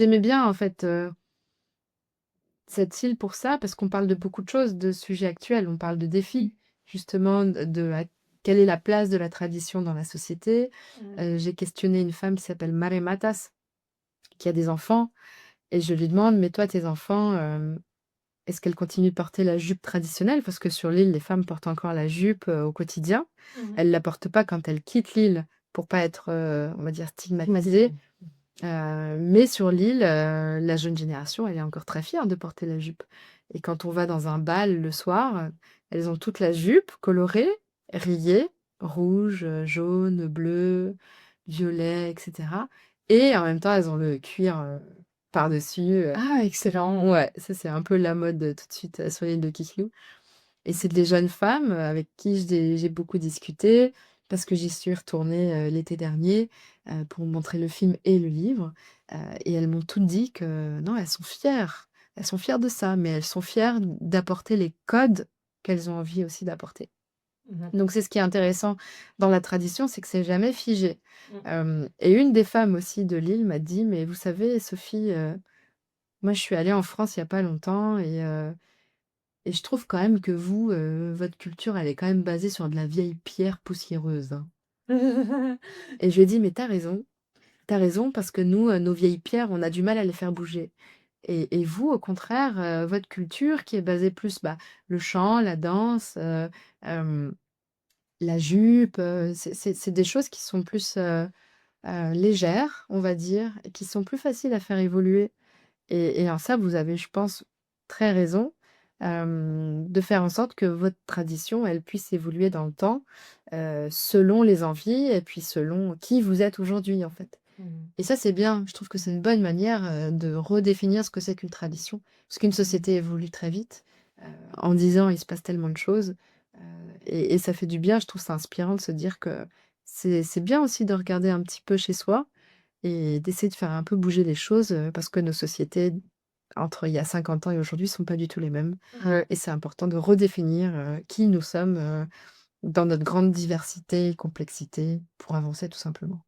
J'aimais bien en fait, cette île pour ça, parce qu'on parle de beaucoup de choses, de sujets actuels. On parle de défis, justement, quelle est la place de la tradition dans la société. Mmh. J'ai questionné une femme qui s'appelle Mare Matas, qui a des enfants et je lui demande: «Mais toi, tes enfants, est-ce qu'elles continuent de porter la jupe traditionnelle?» Parce que sur l'île, les femmes portent encore la jupe, au quotidien. Mmh mh. Elles la portent pas quand elles quittent l'île pour pas être, on va dire stigmatisées. Mais sur l'île, la jeune génération, elle est encore très fière de porter la jupe et quand on va dans un bal le soir, elles ont toutes la jupe colorée, rayée, rouge, jaune, bleu, violet et cetera et en même temps, elles ont le cuir, par-dessus, Ah excellent! ouais, ça, c'est un peu la mode, tout de suite, sur l'île de Kiklou et c'est des jeunes femmes, avec qui j'ai beaucoup discuté parce que j'y suis retournée, l'été dernier, pour montrer le film et le livre, et elles m'ont toutes dit que non, elles sont fières. Elles sont fières de ça, mais elles sont fières d'apporter les codes qu'elles ont envie aussi d'apporter. Mmh mh. Donc c'est ce qui est intéressant dans la tradition, c'est que c'est jamais figé. Mmh. Et une des femmes aussi de l'île m'a dit: «Mais vous savez Sophie, moi je suis allée en France il y a pas longtemps et je trouve quand même que vous, votre culture, elle est quand même basée sur de la vieille pierre poussiéreuse, hein». Et je lui ai dit: «Mais tu as raison parce que nous, nos vieilles pierres, on a du mal à les faire bouger et vous, au contraire, votre culture qui est basée plus, bah, le chant, la danse, hem, la jupe, c'est des choses qui sont plus, légères, on va dire et qui sont plus faciles à faire évoluer». Et en ça, vous avez, je pense, très raison, de faire en sorte que votre tradition, elle puisse évoluer dans le temps, selon les envies et puis selon qui vous êtes aujourd'hui, en fait. Mmh. Et ça, c'est bien. Je trouve que c'est une bonne manière, de redéfinir ce que c'est qu'une tradition. Parce qu'une Mmh. société évolue très vite. En 10 ans, il se passe tellement de choses, et ça fait du bien. Je trouve ça inspirant de se dire que c'est bien aussi de regarder un petit peu chez soi et d'essayer de faire un peu bouger les choses, parce que nos sociétés, entre il y a 50 ans et aujourd'hui, sont pas du tout les mêmes Ouais. et c'est important de redéfinir, qui nous sommes, dans notre grande diversité et complexité pour avancer tout simplement.